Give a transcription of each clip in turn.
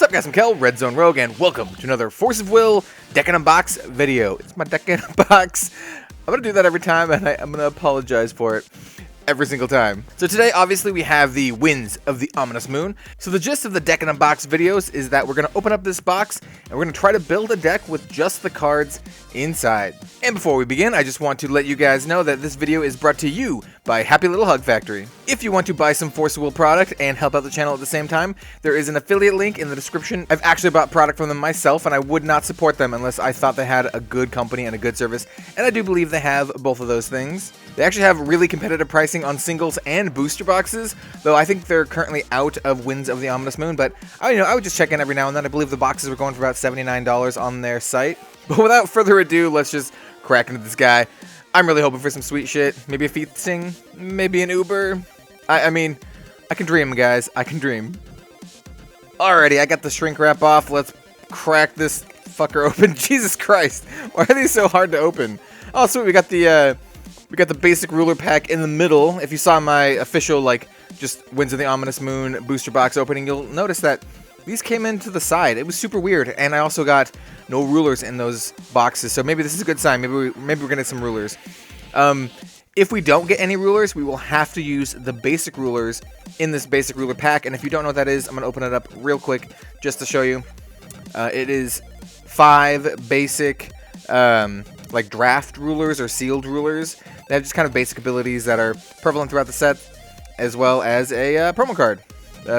What's up guys, I'm Kel, Red Zone Rogue, and welcome to another Force of Will Deck and Unbox video. It's my Deck and Unbox. I'm going to do that every time, and I'm going to apologize for it every single time. So today, obviously, we have the Winds of the Ominous Moon. So the gist of the Deck and Unbox videos is that we're going to open up this box, and we're going to try to build a deck with just the cards inside. And before we begin, I just want to let you guys know that this video is brought to you by Happy Little Hug Factory. If you want to buy some Force of Will product and help out the channel at the same time, there is an affiliate link in the description. I've actually bought product from them myself, and I would not support them unless I thought they had a good company and a good service, and I do believe they have both of those things. They actually have really competitive pricing on singles and booster boxes, though I think they're currently out of Winds of the Ominous Moon, but I would just check in every now and then. I believe the boxes were going for about $79 on their site. But without further ado, let's just crack into this guy. I'm really hoping for some sweet shit. Maybe a feasting, maybe an Uber. I mean, I can dream, guys. I can dream. Alrighty, I got the shrink wrap off. Let's crack this fucker open. Jesus Christ, why are these so hard to open? Oh, sweet, we got the basic ruler pack in the middle. If you saw my official, just Winds of the Ominous Moon booster box opening, you'll notice that these came into the side. It was super weird, and I also got no rulers in those boxes, so maybe this is a good sign. Maybe we're gonna get some rulers. If we don't get any rulers, we will have to use the basic rulers in this basic ruler pack, and if you don't know what that is, I'm gonna open it up real quick just to show you. It is 5 basic draft rulers or sealed rulers. They have just kind of basic abilities that are prevalent throughout the set, as well as a promo card.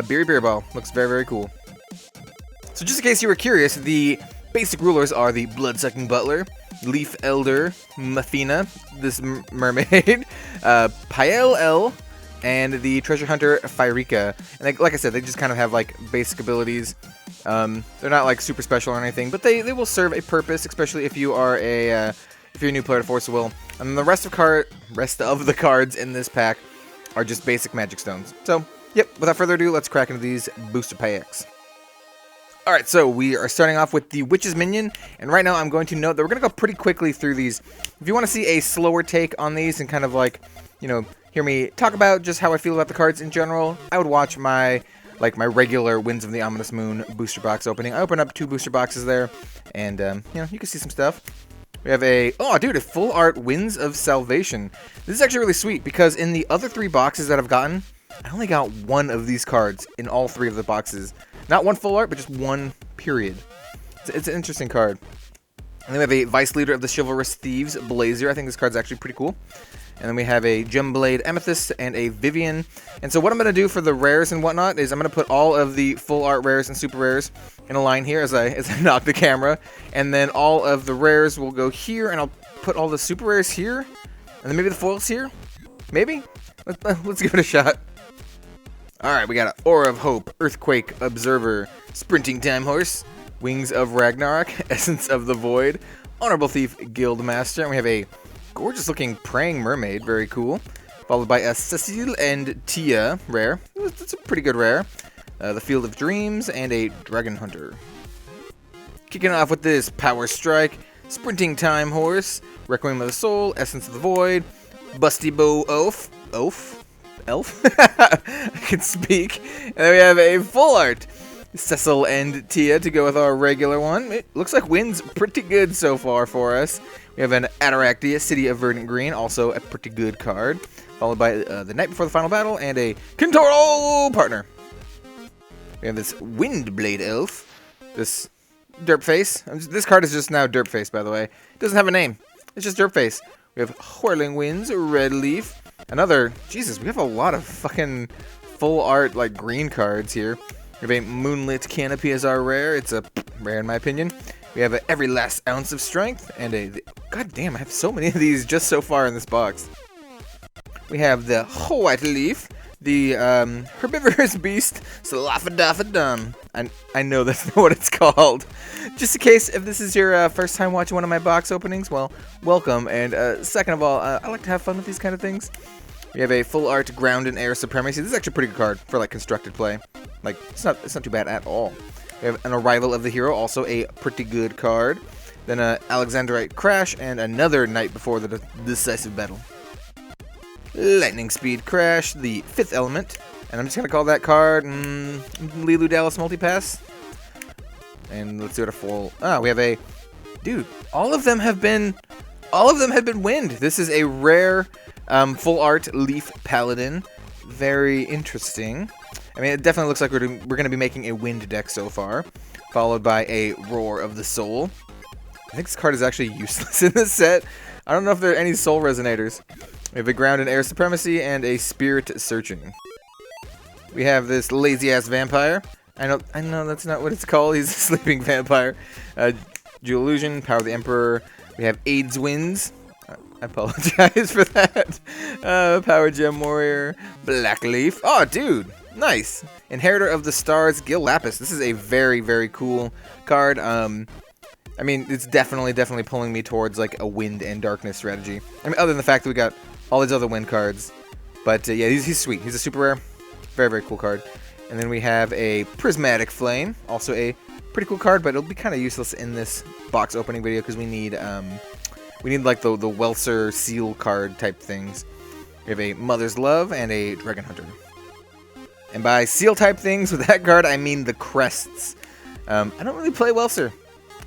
Beery Ball. Looks very, very cool. So just in case you were curious, the basic rulers are the Blood-Sucking Butler, Leaf Elder, Mafina, this mermaid, Pael L, and the Treasure Hunter Pyreka. And like I said, they just kind of have basic abilities. They're not super special or anything, but they will serve a purpose, especially if you are if you're a new player to Force of Will. And the rest of the cards in this pack are just basic magic stones. So, yep, without further ado, let's crack into these booster packs. Alright, so we are starting off with the Witch's Minion, and right now I'm going to note that we're going to go pretty quickly through these. If you want to see a slower take on these and kind of hear me talk about just how I feel about the cards in general, I would watch my my regular Winds of the Ominous Moon booster box opening. I opened up 2 booster boxes there, and you can see some stuff. We have a full art Winds of Salvation. This is actually really sweet because in the other 3 boxes that I've gotten, I only got 1 of these cards in all 3 of the boxes. Not 1 full art, but just 1 period. It's an interesting card. And then we have a Vice Leader of the Chivalrous Thieves, Blazer. I think this card's actually pretty cool. And then we have a Gemblade Amethyst and a Vivian. And so what I'm going to do for the rares and whatnot is I'm going to put all of the full art rares and super rares in a line here as I knock the camera. And then all of the rares will go here, and I'll put all the super rares here. And then maybe the foils here? Maybe? Let's give it a shot. Alright, we got an Aura of Hope, Earthquake Observer, Sprinting Time Horse, Wings of Ragnarok, Essence of the Void, Honorable Thief Guildmaster, and we have a gorgeous looking Praying Mermaid, very cool, followed by a Cecile and Tia rare. That's a pretty good rare. The Field of Dreams, and a Dragon Hunter. Kicking off with this Power Strike, Sprinting Time Horse, Requiem of the Soul, Essence of the Void, Busty Bow Elf? I can speak. And then we have a full art Cecil and Tia to go with our regular one. It looks like Wind's pretty good so far for us. We have an Ataraxia, City of Verdant Green, also a pretty good card. Followed by the Night Before the Final Battle and a Kintoro Partner. We have this Windblade Elf. This Derpface. This card is just now Derpface, by the way. It doesn't have a name. It's just Derpface. We have Whirling Winds, Red Leaf. Another, Jesus, we have a lot of fucking full art, green cards here. We have a Moonlit Canopy as our rare. It's a rare in my opinion. We have a Every Last Ounce of Strength, and god damn, I have so many of these just so far in this box. We have the White Leaf, the Herbivorous Beast, Slafadafadum. I know that's not what it's called. Just in case, if this is your first time watching one of my box openings, well, welcome. And second of all, I like to have fun with these kind of things. We have a full art Ground and Air Supremacy. This is actually a pretty good card for constructed play. It's not too bad at all. We have an Arrival of the Hero, also a pretty good card. Then a Alexandrite Crash and another Night Before the Decisive Battle. Lightning Speed Crash, the 5th element. And I'm just going to call that card Lilu Dallas Multipass. And let's do it a full. We have a. Dude, all of them have been wind. This is a rare full art Leaf Paladin. Very interesting. I mean, it definitely looks like we're going to be making a wind deck so far, followed by a Roar of the Soul. I think this card is actually useless in this set. I don't know if there are any Soul Resonators. We have a Ground and Air Supremacy and a Spirit Searching. We have this lazy-ass vampire. I know that's not what it's called. He's a sleeping vampire. Jewel Illusion, Power of the Emperor. We have AIDS Winds. I apologize for that. Power Gem Warrior. Black Leaf. Oh, dude. Nice. Inheritor of the Stars, Gil Lapis. This is a very, very cool card. I mean, it's definitely pulling me towards like a wind and darkness strategy. I mean, other than the fact that we got all these other wind cards. But yeah, he's sweet. He's a super rare. Very, very cool card. And then we have a Prismatic Flame. Also a pretty cool card, but it'll be kind of useless in this box opening video because we need like the Welser seal card type things. We have a Mother's Love and a Dragon Hunter. And by seal type things with that card, I mean the crests. I don't really play Welser,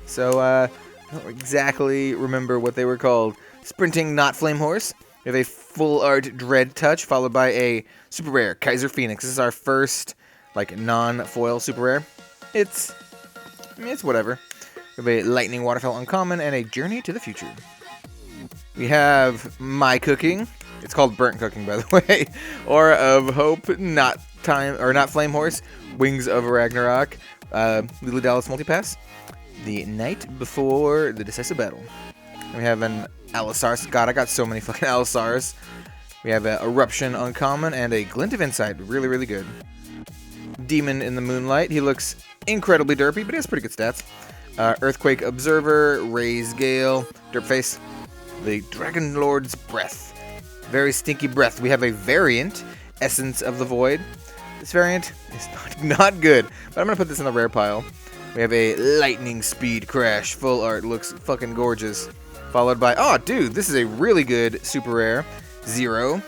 so I don't exactly remember what they were called. Sprinting Not Flame Horse. We have a full art Dread Touch, followed by a super rare Kaiser Phoenix. This is our first like non-foil super rare. It's whatever. We have a Lightning Waterfall Uncommon and a Journey to the Future. We have My Cooking. It's called Burnt Cooking, by the way. Aura of Hope, Not Flame Horse, Wings of Ragnarok, Lily Dallas Multipass, The Night Before the Decisive Battle. And we have an Alisars. God, I got so many fucking Alisars. We have an Eruption Uncommon and a Glint of Insight. Really, really good. Demon in the Moonlight. He looks incredibly derpy, but he has pretty good stats. Earthquake Observer, Raise Gale, Derpface, the Dragon Lord's Breath. Very stinky breath. We have a variant, Essence of the Void. This variant is not good, but I'm going to put this in the rare pile. We have a Lightning Speed Crash. Full art. Looks fucking gorgeous. Followed by, oh, dude, this is a really good super rare. Zero.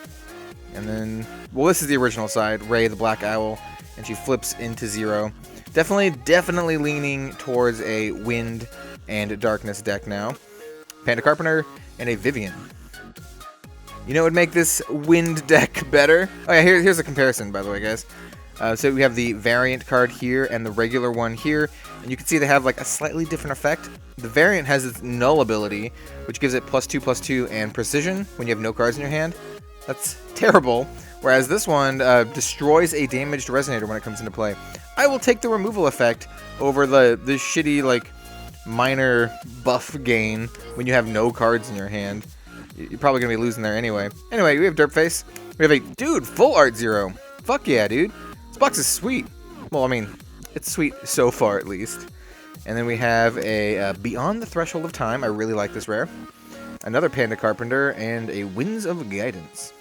And then, well, this is the original side. Ray, the Black Owl. And she flips into Zero. Definitely leaning towards a wind and darkness deck now. Panda Carpenter and a Vivian. You know what would make this wind deck better? Oh yeah, here's a comparison, by the way, guys. So we have the variant card here and the regular one here, and you can see they have like a slightly different effect. The variant has its null ability, which gives it +2/+2 and precision when you have no cards in your hand. That's terrible. Whereas this one destroys a damaged resonator when it comes into play. I will take the removal effect over the shitty like minor buff gain when you have no cards in your hand. You're probably gonna be losing there anyway. Anyway, we have Derpface. We have a dude full art Zero. Fuck yeah, dude. This box is sweet. Well, I mean, it's sweet so far at least. And then we have a Beyond the Threshold of Time. I really like this rare. Another Panda Carpenter and a Winds of Guidance.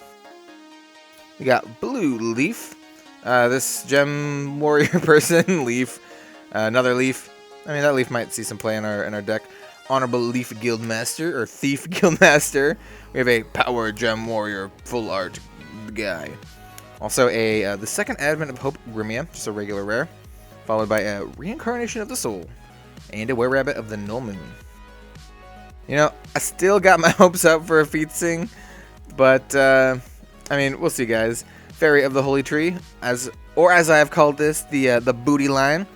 We got Blue Leaf. This Gem Warrior person, Leaf. Another Leaf. I mean, that Leaf might see some play in our deck. Honorable Leaf Guildmaster, or Thief Guildmaster. We have a Power Gem Warrior full art guy. Also the second Advent of Hope Grimia, just a regular rare. Followed by a Reincarnation of the Soul. And a Were-Rabbit of the Null Moon. You know, I still got my hopes up for a Feat Sing. But, I mean, we'll see, guys. Fairy of the Holy Tree, as I have called this, the booty line.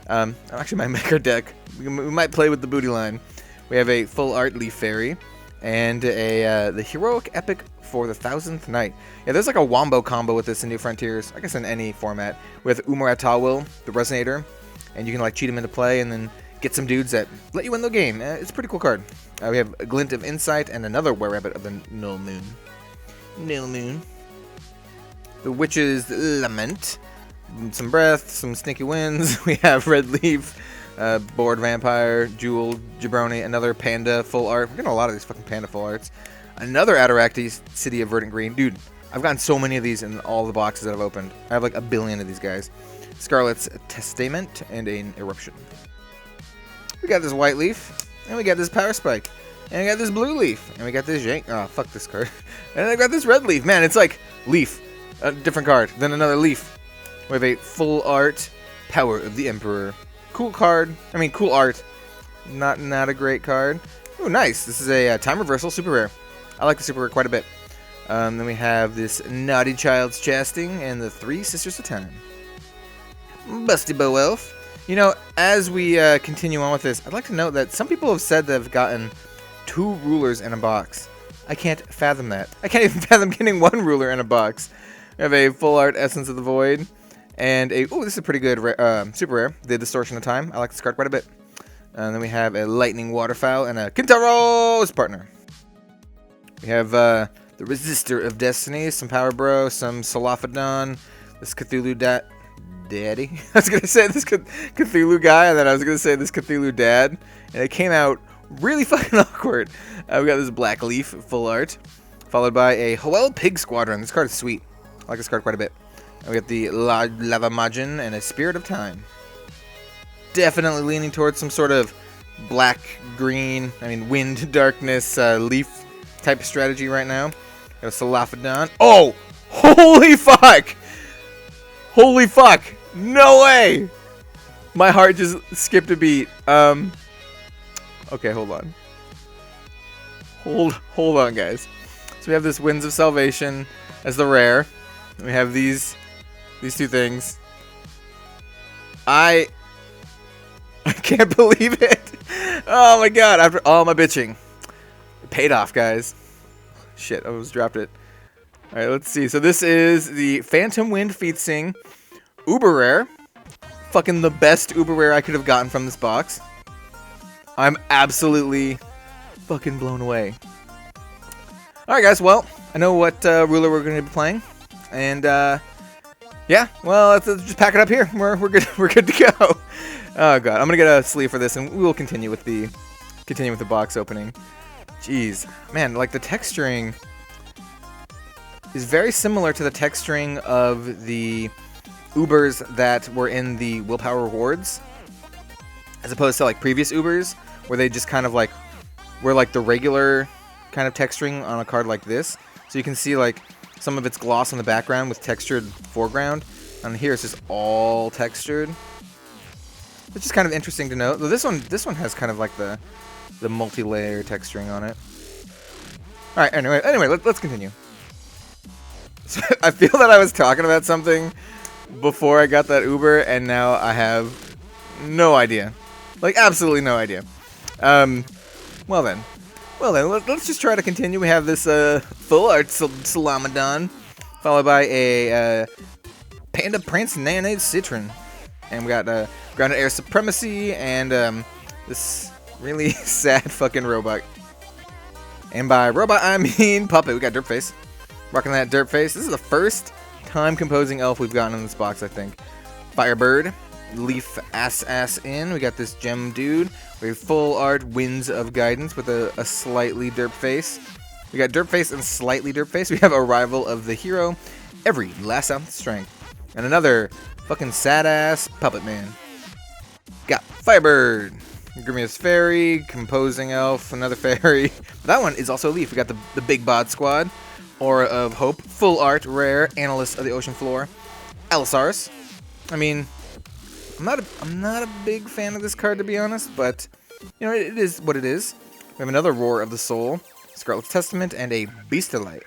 I actually might make our deck. We might play with the booty line. We have a full art Leaf Fairy and the Heroic Epic for the 1000th Night. Yeah, there's like a wombo combo with this in New Frontiers. I guess in any format with Tagwall, the Resonator, and you can like cheat him into play and then get some dudes that let you win the game. It's a pretty cool card. We have a Glint of Insight and another Were-Rabbit of the Null Moon. The Witch's Lament. Some Breath, some Sneaky Winds. We have Red Leaf, Bored Vampire, Jewel, Jabroni, another Panda full art. We're getting a lot of these fucking Panda full arts. Another Ataractes, City of Verdant Green. Dude, I've gotten so many of these in all the boxes that I've opened. I have like a billion of these guys. Scarlet's Testament and an Eruption. We got this White Leaf, and we got this Power Spike, and we got this Blue Leaf, and we got this Yank. Oh, fuck this card. And I got this Red Leaf. Man, it's like Leaf, a different card, then another Leaf. We have a full art Power of the Emperor. Cool card. I mean, cool art. Not a great card. Oh, nice. This is a time reversal super rare. I like the super rare quite a bit. Then we have this Naughty Child's Chasting and the Three Sisters of Time. Busty Bow Elf. You know, as we continue on with this, I'd like to note that some people have said they've gotten 2 rulers in a box. I can't fathom that. I can't even fathom getting 1 ruler in a box. We have a full art Essence of the Void and a... Oh, this is a pretty good super rare. The Distortion of Time. I like this card quite a bit. And then we have a Lightning Waterfowl and a Kintaro's Partner. We have the Resistor of Destiny, some Power Bro, some Solophodon, this Cthulhu Daddy. I was going to say this Cthulhu guy, and then I was going to say this Cthulhu Dad. And it came out really fucking awkward. We got this Black Leaf full art, followed by a Hoel Pig Squadron. This card is sweet. I like this card quite a bit. And we got the Lava Majin and a Spirit of Time. Definitely leaning towards some sort of black-green, wind, darkness, leaf type of strategy right now. Got a Solophodon. Oh! Holy fuck! Holy fuck! No way! My heart just skipped a beat. Okay, hold on. Hold on, guys. So we have this Winds of Salvation as the rare. And we have these 2 things. I can't believe it. Oh my god, after all my bitching. It paid off, guys. Shit, I almost dropped it. Alright, let's see. So this is the Phantom Wind Featsing Uber Rare. Fucking the best Uber Rare I could have gotten from this box. I'm absolutely fucking blown away. Alright guys, well, I know what ruler we're going to be playing. And yeah, well, let's just pack it up here. We're good to go. Oh god, I'm gonna get a sleeve for this, and we will continue with the box opening. Jeez, man, like the texturing is very similar to the texturing of the Ubers that were in the Willpower Rewards, as opposed to like previous Ubers where they just kind of like were like the regular kind of texturing on a card like this. So you can see like some of its gloss on the background with textured foreground, and here it's just all textured. It's just kind of interesting to note. This one has kind of like the multi-layer texturing on it. All right. Anyway, let's continue. So I feel that I was talking about something before I got that Uber, and now I have no idea, like absolutely no idea. Well then, let's just try to continue. We have this full art Salamodon, followed by a Panda Prince Nanade Citron, and we got Grounded Air Supremacy and this really sad fucking robot. And by robot I mean puppet. We got Dirtface, rocking that Dirtface. This is the first time composing elf we've gotten in this box, I think. Firebird, Leaf Ass in. We got this gem dude. We have full art Winds of Guidance with a slightly derp face. We got derp face and slightly derp face. We have Arrival of the Hero, every last ounce of strength, and another fucking sad ass puppet man. Got Firebird, Grimious Fairy, Composing Elf, another fairy. That one is also a leaf. We got the Big Bod Squad, Aura of Hope, full art rare, Analyst of the Ocean Floor, Allosaurus. I mean, I'm not a big fan of this card, to be honest, but you know, it is what it is. We have another Roar of the Soul, Scarlet's Testament, and a Beastalite.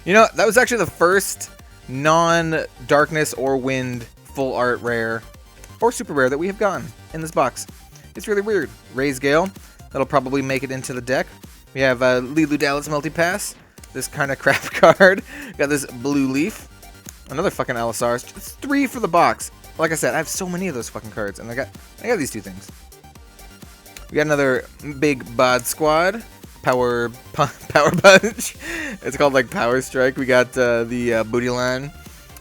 You know, that was actually the first non-darkness or wind full art rare or super rare that we have gotten in this box. It's really weird. Raise Gale, that'll probably make it into the deck. We have Lilu Dallas Multipass, this kind of crap card. We got this Blue Leaf, another fucking Allosaurus. It's 3 for the box. Like I said, I have so many of those fucking cards, and I got these 2 things. We got another Big Bod Squad, Power Punch. It's called like Power Strike. We got the Booty Line,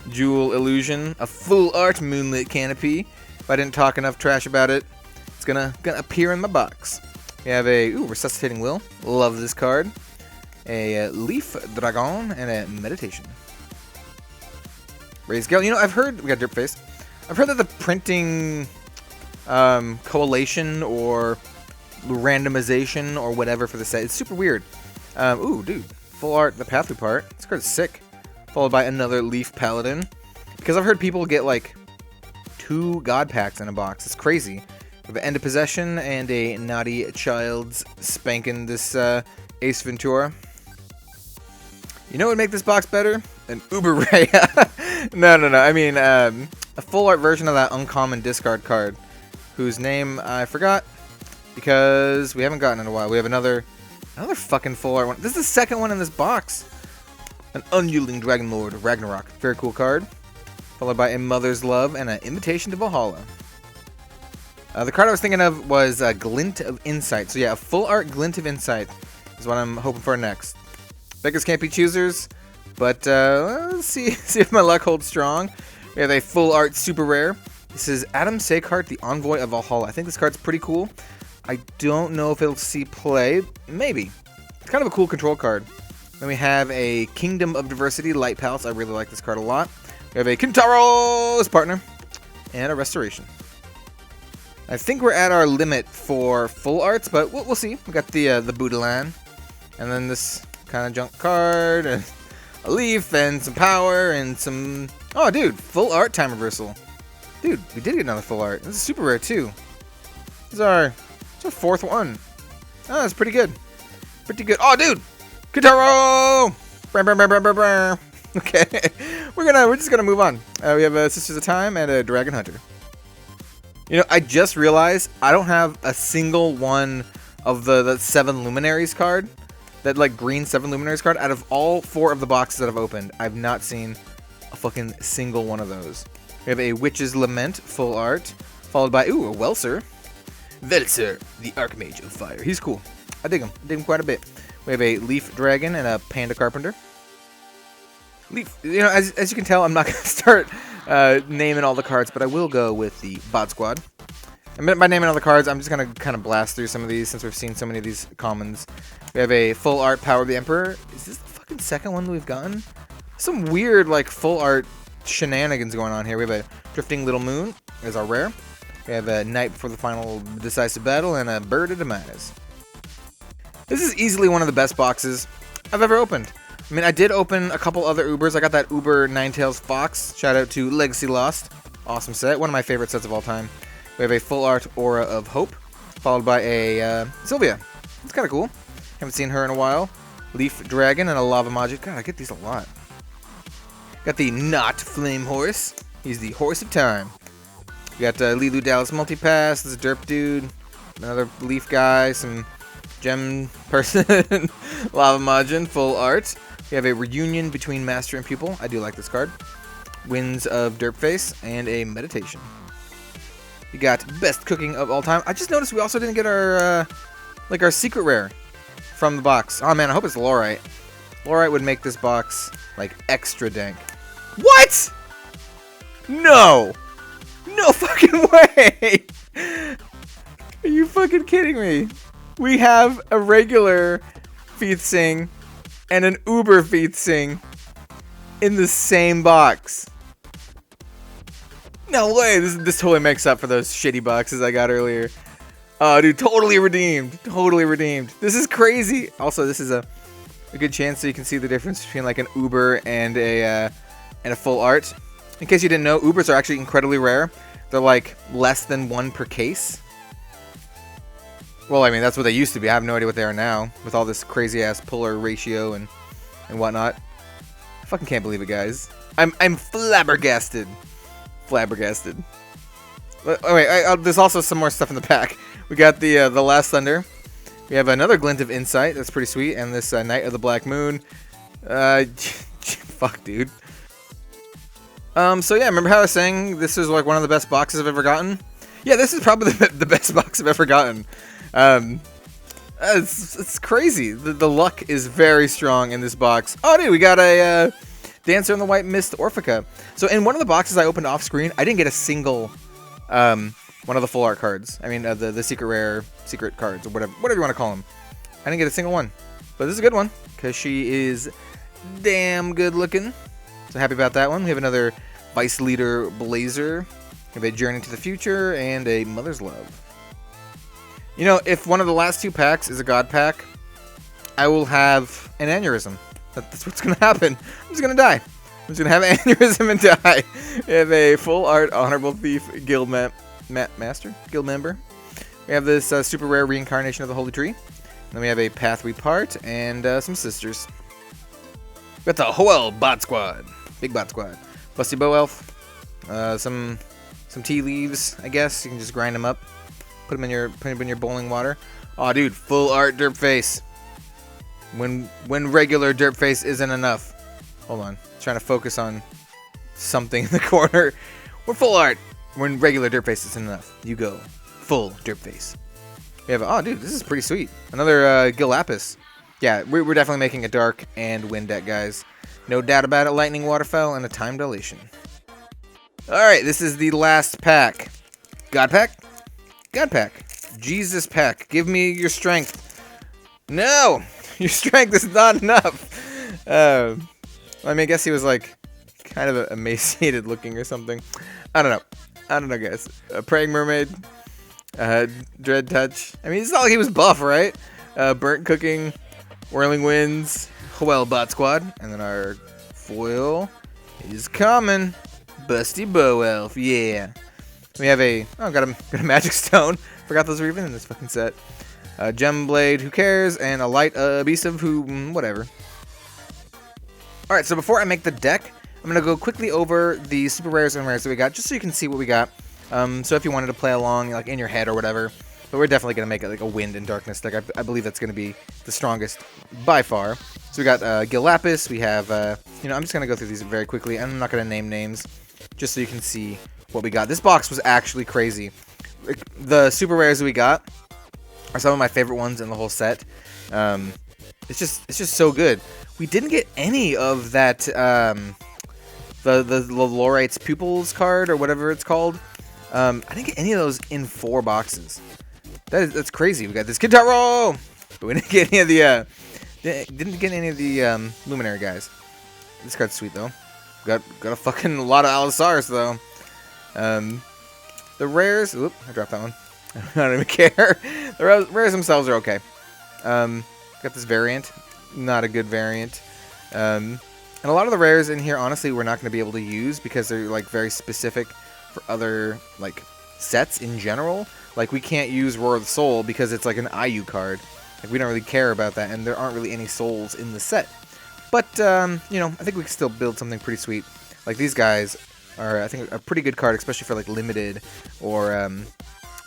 Jewel Illusion, a full art Moonlit Canopy. If I didn't talk enough trash about it, it's gonna appear in my box. We have a Resuscitating Will. Love this card. A Leaf Dragon and a Meditation. Raise Gale. You know, I've heard, we got Dirtface. I've heard that the printing collation or randomization or whatever for the set is super weird. Dude, full art, the Pathway part. This card is sick. Followed by another Leaf Paladin. Because I've heard people get like 2 God packs in a box. It's crazy. We have an End of Possession and a Naughty Child's spanking this Ace Ventura. You know what would make this box better? An Uber Ray. No. I mean, a full art version of that uncommon discard card, whose name I forgot because we haven't gotten in a while. We have another fucking full art one. This is the second one in this box. An Unyielding Dragon Lord Ragnarok. Very cool card. Followed by A Mother's Love and an Invitation to Valhalla. The card I was thinking of was a Glint of Insight. So yeah, a full art Glint of Insight is what I'm hoping for next. Beggars can't be choosers, but let's see if my luck holds strong. We have a full art super rare. This is Adam Seikart, the Envoy of Valhalla. I think this card's pretty cool. I don't know if it'll see play. Maybe. It's kind of a cool control card. Then we have a Kingdom of Diversity Light Palace. I really like this card a lot. We have a Kintaro's Partner and a Restoration. I think we're at our limit for full arts, but we'll see. We got the Budalan, and then this kind of junk card, and a leaf, and some power, and some... Oh, dude, full art time reversal. Dude, we did get another full art. This is super rare, too. This is our 4th one. Oh, that's pretty good. Pretty good. Oh, dude! Kitaro! Okay. We're just gonna move on. We have a Sisters of Time and a Dragon Hunter. You know, I just realized I don't have a single one of the 7 Luminaries card. That, like, green 7 Luminaries card. Out of all 4 of the boxes that I've opened, I've not seen a fucking single one of those. We have a Witch's Lament full art, followed by, ooh, a Welser. Velser, the Archmage of Fire. He's cool. I dig him. I dig him quite a bit. We have a Leaf Dragon and a Panda Carpenter. Leaf, you know, as you can tell, I'm not going to start naming all the cards, but I will go with the Bod Squad. And by naming all the cards, I'm just going to kind of blast through some of these since we've seen so many of these commons. We have a full art Power of the Emperor. Is this the fucking second one that we've gotten? Some weird, like, full art shenanigans going on here. We have a Drifting Little Moon as our rare. We have a Night Before the Final Decisive Battle and a Bird of Demise. This is easily one of the best boxes I've ever opened. I mean, I did open a couple other Ubers. I got that Uber Ninetales Fox. Shout out to Legacy Lost. Awesome set. One of my favorite sets of all time. We have a full art Aura of Hope, followed by a Sylvia. It's kind of cool. Haven't seen her in a while. Leaf Dragon and a Lava Magic. God, I get these a lot. Got the Not Flame Horse. He's the Horse of Time. We got Lilu Dallas Multipass. This is a Derp Dude. Another Leaf guy. Some Gem Person. Lava Majin. Full art. We have a Reunion between Master and Pupil. I do like this card. Winds of Derpface and a Meditation. We got Best Cooking of All Time. I just noticed we also didn't get our our secret rare from the box. Oh man, I hope it's Lorite. Lorite would make this box like extra dank. What? No. No fucking way. Are you fucking kidding me? We have a regular Featsing and an Uber Featsing in the same box. No way! This totally makes up for those shitty boxes I got earlier. Oh, dude, totally redeemed. Totally redeemed. This is crazy. Also, this is a good chance so you can see the difference between like an Uber and a full art. In case you didn't know, Ubers are actually incredibly rare. They're like less than 1 per case. Well, I mean, that's what they used to be. I have no idea what they are now with all this crazy ass puller ratio and whatnot. I fucking can't believe it, guys. I'm flabbergasted. Flabbergasted. Oh wait, there's also some more stuff in the pack. We got the Last Thunder. We have another Glint of Insight. That's pretty sweet. And this Night of the Black Moon. Fuck, dude. So yeah, remember how I was saying this is like one of the best boxes I've ever gotten? Yeah, this is probably the best box I've ever gotten. It's crazy. The luck is very strong in this box. Oh, dude, we got a Dancer in the White Mist Orphica. So in one of the boxes I opened off screen, I didn't get a single one of the full art cards. I mean, the secret rare, secret cards, or whatever you want to call them. I didn't get a single one. But this is a good one, because she is damn good looking. So happy about that one. We have another Vice Leader Blazer. We have a Journey to the Future, and a Mother's Love. You know, if one of the last 2 packs is a God pack, I will have an aneurysm. That's what's going to happen. I'm just going to die. I'm just gonna have an aneurysm and die. We have a full art honorable thief guild master guild member. We have this super rare reincarnation of the holy tree. Then we have a path we part and some sisters. We got the Hoel bot squad, big bot squad. Busty bow elf, some tea leaves. I guess you can just grind them up, put them in your boiling water. Oh, dude, full art derp face. When regular derp face isn't enough. Hold on, trying to focus on something in the corner. We're full art. When regular derp face isn't enough, you go full derp face. We have, oh dude, this is pretty sweet. Another Gil Lapis. Yeah, we're definitely making a dark and wind deck, guys. No doubt about it. Lightning, waterfowl, and a time dilation. Alright, this is the last pack. God pack? God pack. Jesus pack. Give me your strength. No! Your strength is not enough. I mean, I guess he was like kind of emaciated looking or something. I don't know, guys. A praying mermaid. Dread touch. I mean, it's not like he was buff, right? Burnt cooking. Whirling winds. Hoel bot squad. And then our foil is coming. Busty bow elf. Yeah. We have a, oh, got a magic stone. Forgot those were even in this fucking set. Gem blade, who cares? And a light beast of who, whatever. Alright, so before I make the deck, I'm going to go quickly over the super rares and rares that we got, just so you can see what we got. So if you wanted to play along, like in your head or whatever, but we're definitely going to make it like a wind and darkness deck. I believe that's going to be the strongest by far. So we got Gil Lapis, we have, you know, I'm just going to go through these very quickly. I'm not going to name names, just so you can see what we got. This box was actually crazy. Like, the super rares that we got are some of my favorite ones in the whole set. It's just so good. We didn't get any of that the Lorite's Pupils card or whatever it's called. I didn't get any of those in 4 boxes. That's crazy. We got this Kintaro, but we didn't get any of the Luminary guys. This card's sweet though. Got a fucking lot of Allosaurus though. The rares. Oop, I dropped that one. I don't even care. The rares themselves are okay. Got this variant. Not a good variant. And a lot of the rares in here, honestly, we're not going to be able to use because they're like very specific for other like sets in general. Like we can't use Roar of the Soul because it's like an IU card. Like we don't really care about that, and there aren't really any souls in the set. But you know, I think we can still build something pretty sweet. Like these guys are, I think, a pretty good card, especially for like limited or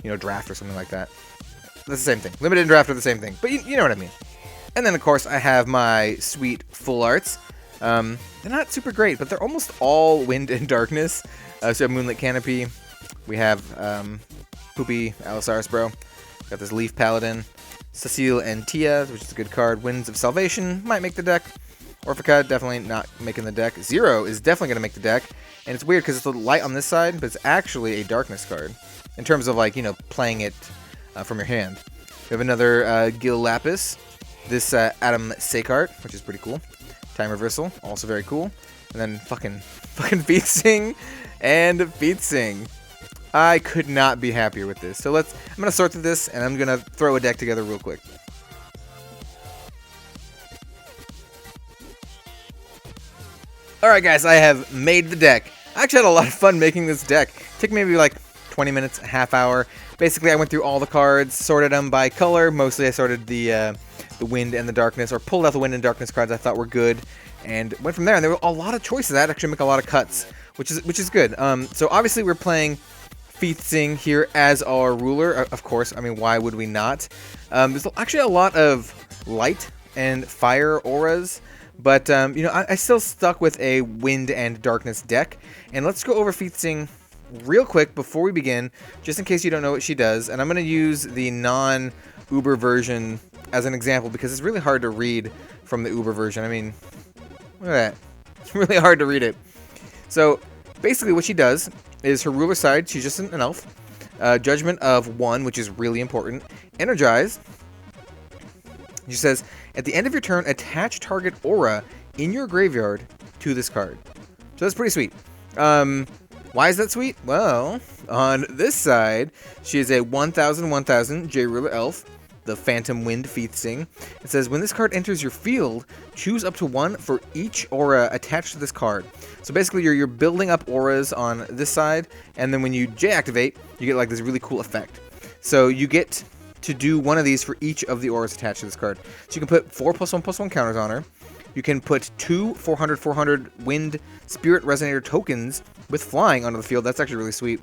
you know, draft or something like that. That's the same thing. Limited and draft are the same thing, but you know what I mean. And then of course I have my sweet full arts. They're not super great, but they're almost all wind and darkness. So we have Moonlit Canopy. We have Poopy Allosaurus Bro. Got this Leaf Paladin. Cecile and Tia, which is a good card. Winds of Salvation might make the deck. Orphica, definitely not making the deck. Zero is definitely going to make the deck. And it's weird because it's a light on this side, but it's actually a darkness card. In terms of, like, you know, playing it from your hand. We have another Gil Lapis. This Adam Sekart, which is pretty cool. Time Reversal, also very cool. And then fucking Feet Sing and Feet Sing. I could not be happier with this. So I'm going to sort through this, and I'm going to throw a deck together real quick. Alright guys, I have made the deck. I actually had a lot of fun making this deck. It took maybe like 20 minutes, a half hour. Basically, I went through all the cards, sorted them by color. Mostly I sorted the wind and the darkness, or pulled out the wind and darkness cards I thought were good, and went from there. And there were a lot of choices. I had to actually make a lot of cuts, which is good. So obviously we're playing Feet Sing here as our ruler, of course. I mean, why would we not? There's actually a lot of light and fire auras, but you know, I still stuck with a wind and darkness deck. And let's go over Feet Sing real quick before we begin, just in case you don't know what she does. And I'm going to use the non-Uber version as an example because it's really hard to read from the Uber version. I mean, look at that. It's really hard to read it. So basically what she does is her ruler side, she's just an elf. Judgment of 1, which is really important. Energize. She says, at the end of your turn, attach target aura in your graveyard to this card. So that's pretty sweet. Why is that sweet? Well, on this side, she is a 1000 J ruler elf. the Phantom Wind Feasting. It says, when this card enters your field, choose up to 1 for each aura attached to this card. So basically, you're building up auras on this side, and then when you J-activate, you get like this really cool effect. So you get to do 1 of these for each of the auras attached to this card. So you can put 4+1/+1 counters on her. You can put 2 400/400 Wind Spirit Resonator tokens with flying onto the field. That's actually really sweet.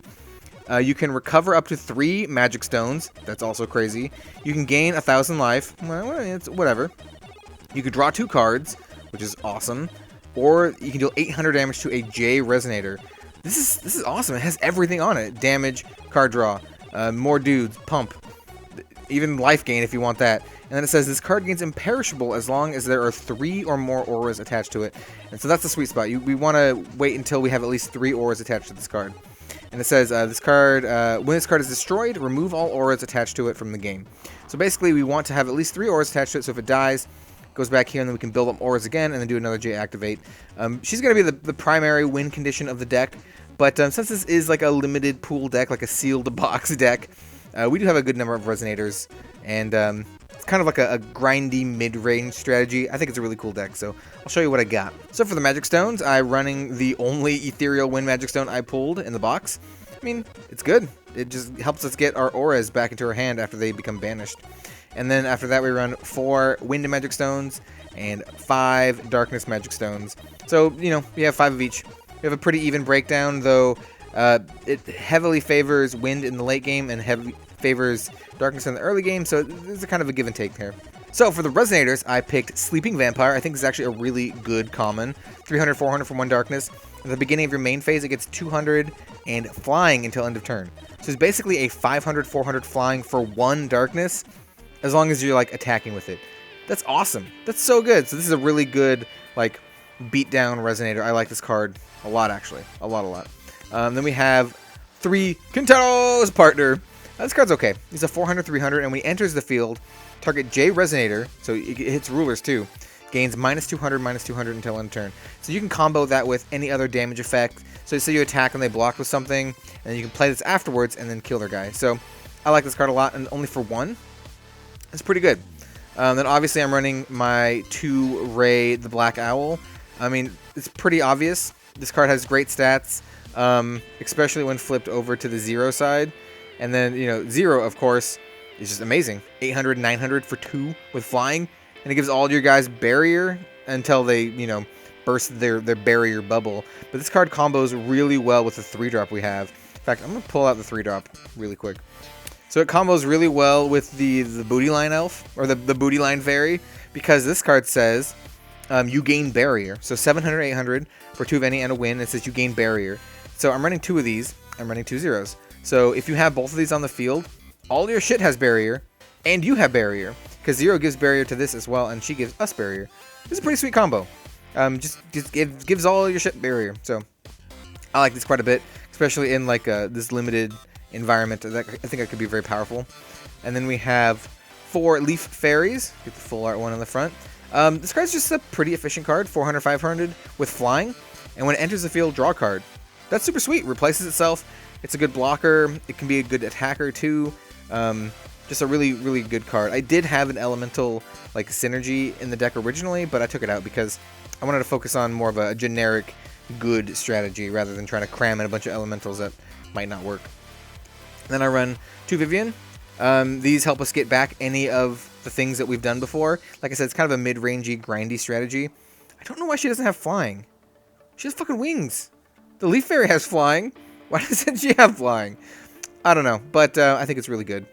You can recover up to 3 magic stones. That's also crazy. You can gain 1,000 life. Well, it's whatever. You can draw 2 cards, which is awesome. Or you can deal 800 damage to a J Resonator. This is awesome. It has everything on it. Damage, card draw, more dudes, pump, even life gain if you want that. And then it says this card gains imperishable as long as there are 3 or more auras attached to it. And so that's the sweet spot. We want to wait until we have at least 3 auras attached to this card. And it says this card, when this card is destroyed, remove all auras attached to it from the game. So basically, we want to have at least 3 auras attached to it. So if it dies, it goes back here, and then we can build up auras again, and then do another J activate. She's going to be the primary win condition of the deck. But since this is like a limited pool deck, like a sealed box deck, we do have a good number of resonators, and it's kind of like a grindy mid-range strategy. I think it's a really cool deck, so I'll show you what I got. So for the Magic Stones, I'm running the only Ethereal Wind Magic Stone I pulled in the box. I mean, it's good. It just helps us get our auras back into our hand after they become banished. And then after that, we run 4 Wind Magic Stones and 5 Darkness Magic Stones. So, you know, we have 5 of each. We have a pretty even breakdown, though it heavily favors Wind in the late game and heavily favors Darkness in the early game, so there's a kind of a give and take there. So for the Resonators, I picked Sleeping Vampire. I think this is actually a really good common. 300, 400 for 1 Darkness. At the beginning of your main phase, it gets 200 and flying until end of turn. So it's basically a 500, 400 flying for 1 Darkness, as long as you're like attacking with it. That's awesome. That's so good. So this is a really good like beatdown Resonator. I like this card a lot, actually. A lot. Then we have 3 Kintaro's Partner. This card's okay. He's a 400, 300, and when he enters the field, target J Resonator, so it hits rulers too, gains -200, -200 until end turn. So you can combo that with any other damage effect. So say you attack and they block with something, and then you can play this afterwards and then kill their guy. So I like this card a lot, and only for 1. It's pretty good. Then obviously I'm running my 2 Ray the Black Owl. I mean, it's pretty obvious. This card has great stats, especially when flipped over to the 0 side. And then, you know, 0, of course, is just amazing. 800, 900 for 2 with flying. And it gives all your guys barrier until they, you know, burst their barrier bubble. But this card combos really well with the 3-drop we have. In fact, I'm going to pull out the 3-drop really quick. So it combos really well with the Booty Line Elf, or the Booty Line Fairy, because this card says you gain barrier. So 700, 800 for 2 of any and a win. It says you gain barrier. So I'm running 2 of these. I'm running 2 zeros. So if you have both of these on the field, all your shit has barrier, and you have barrier. Because 0 gives barrier to this as well, and she gives us barrier. This is a pretty sweet combo. Just it gives all your shit barrier. So I like this quite a bit, especially in like this limited environment. I think that could be very powerful. And then we have 4 Leaf Fairies. Get the full art one on the front. This card's just a pretty efficient card, 400, 500 with flying. And when it enters the field, draw a card. That's super sweet. Replaces itself. It's a good blocker. It can be a good attacker too. Just a really, really good card. I did have an elemental like synergy in the deck originally, but I took it out because I wanted to focus on more of a generic good strategy rather than trying to cram in a bunch of elementals that might not work. Then I run 2 Vivian. These help us get back any of the things that we've done before. Like I said, it's kind of a mid-rangey, grindy strategy. I don't know why she doesn't have flying. She has fucking wings. The Leaf Fairy has flying. Why doesn't she have flying? I don't know, but I think it's really good.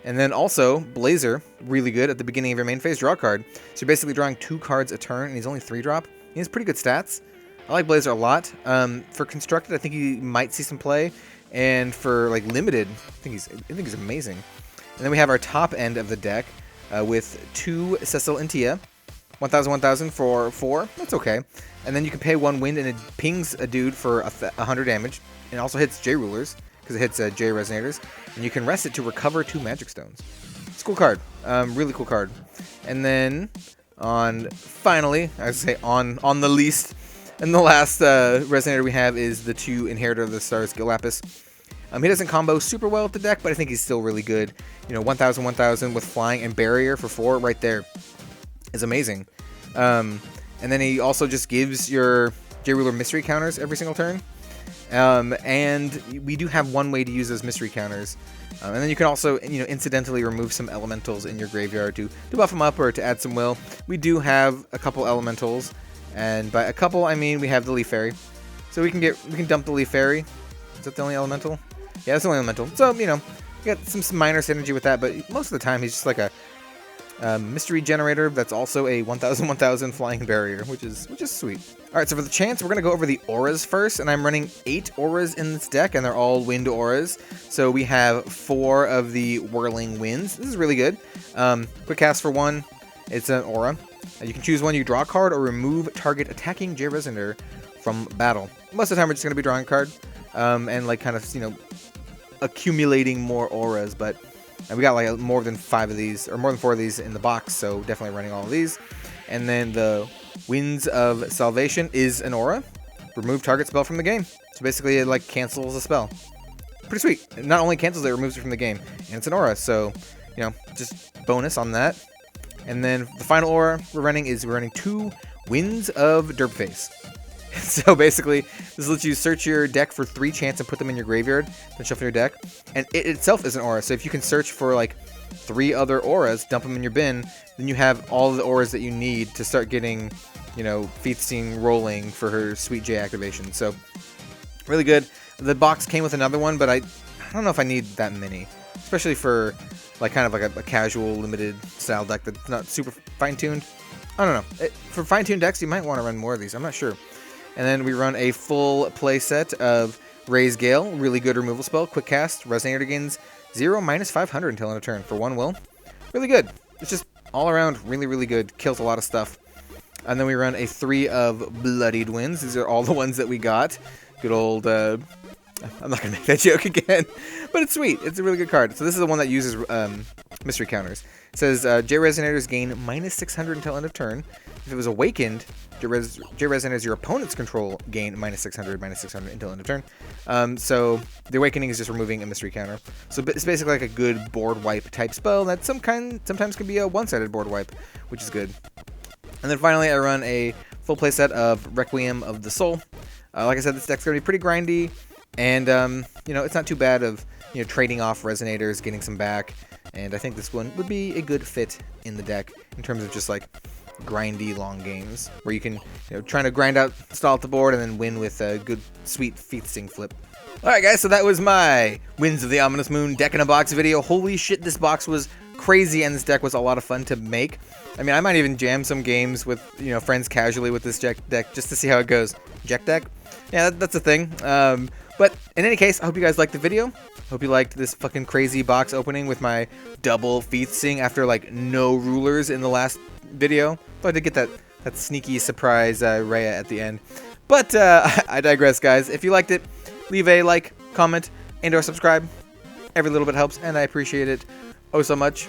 And then also, Blazer, really good at the beginning of your main phase, draw a card. So you're basically drawing 2 cards a turn, and he's only 3-drop. He has pretty good stats. I like Blazer a lot. For Constructed, I think he might see some play. And for like Limited, I think he's amazing. And then we have our top end of the deck with 2 Cecil and Tia. 1,000, 1,000 for 4. That's okay. And then you can pay 1 wind, and it pings a dude for 100 damage. And it also hits J Rulers, because it hits J Resonators. And you can rest it to recover 2 Magic Stones. It's a cool card. Really cool card. And then, finally, I would say on the least, and the last Resonator we have is the 2 Inheritor of the Stars, Gil Lapis. He doesn't combo super well with the deck, but I think he's still really good. You know, 1000, 1000 with flying and barrier for 4 right there is amazing. And then he also just gives your J-Ruler mystery counters every single turn. And we do have one way to use those mystery counters. And then you can also, you know, incidentally remove some elementals in your graveyard to buff them up or to add some will. We do have a couple elementals, and by a couple I mean we have the Leaf Fairy. So we can dump the Leaf Fairy. Is that the only elemental? Yeah, that's the only elemental. So, you know, you got some minor synergy with that, but most of the time he's just like a mystery generator that's also a 1000, 1000 flying barrier, which is sweet. Alright, so for the chance, we're going to go over the auras first, and I'm running 8 auras in this deck, and they're all wind auras. So we have 4 of the Whirling Winds. This is really good. Quick cast for 1, it's an aura. You can choose one, you draw a card, or remove target attacking J-Resonator from battle. Most of the time we're just going to be drawing a card, and like kind of, you know, accumulating more auras, but we got like more than 5 of these, or more than 4 of these in the box, so definitely running all of these. And then the Winds of Salvation is an aura. Remove target spell from the game. So basically it like cancels a spell. Pretty sweet. It not only cancels it, it removes it from the game. And it's an aura, so, you know, just bonus on that. And then the final aura we're running 2 Winds of Derpface. So basically, this lets you search your deck for 3 chance and put them in your graveyard, then shuffle your deck. And it itself is an aura, so if you can search for like 3 other auras, dump them in your bin, then you have all the auras that you need to start getting, you know, Feasting rolling for her Sweet J activation. So, really good. The box came with another one, but I don't know if I need that many. Especially for like kind of like a casual, limited style deck that's not super fine-tuned. I don't know. For fine-tuned decks, you might want to run more of these. I'm not sure. And then we run a full playset of Raise Gale, really good removal spell, quick cast, Resonator gains 0 -500 until end of turn for 1 will. Really good. It's just all around really, really good. Kills a lot of stuff. And then we run a 3 of Bloodied Winds. These are all the ones that we got. Good old, I'm not going to make that joke again, but it's sweet. It's a really good card. So this is the one that uses mystery counters. It says J-Resonators gain -600 until end of turn. If it was awakened, J-Resonators your opponent's control gain -600 until end of turn. So the awakening is just removing a mystery counter. So it's basically like a good board wipe type spell that sometimes can be a one-sided board wipe, which is good. And then finally I run a full playset of Requiem of the Soul. Like I said, this deck's going to be pretty grindy, and you know, it's not too bad of, you know, trading off Resonators, getting some back, and I think this one would be a good fit in the deck in terms of just like grindy long games where you can, you know, trying to grind out, stall at the board, and then win with a good sweet Feasting flip. Alright guys, so that was my Winds of the Ominous Moon deck in a box video. Holy shit, this box was crazy, and this deck was a lot of fun to make. I mean, I might even jam some games with, you know, friends casually with this deck just to see how it goes. Jack deck? Yeah, that's a thing. But in any case, I hope you guys liked the video. Hope you liked this fucking crazy box opening with my double Feasting after like no rulers in the last video. But I did get that sneaky surprise Rhea at the end. But I digress, guys. If you liked it, leave a like, comment, and or subscribe. Every little bit helps, and I appreciate it oh so much.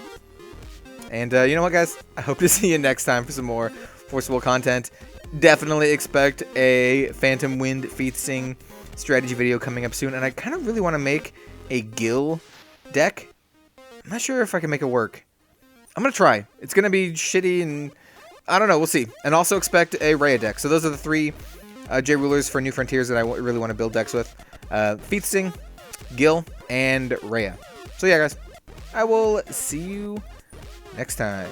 And you know what, guys? I hope to see you next time for some more Forcible content. Definitely expect a Phantom Wind Feasting strategy video coming up soon. And I kind of really want to make a Gil deck. I'm not sure if I can make it work. I'm going to try. It's going to be shitty, and I don't know. We'll see. And also expect a Rhea deck. So those are the 3 J-Rulers for New Frontiers that I really want to build decks with. Feasting, Gil, and Rhea. So yeah, guys. I will see you next time.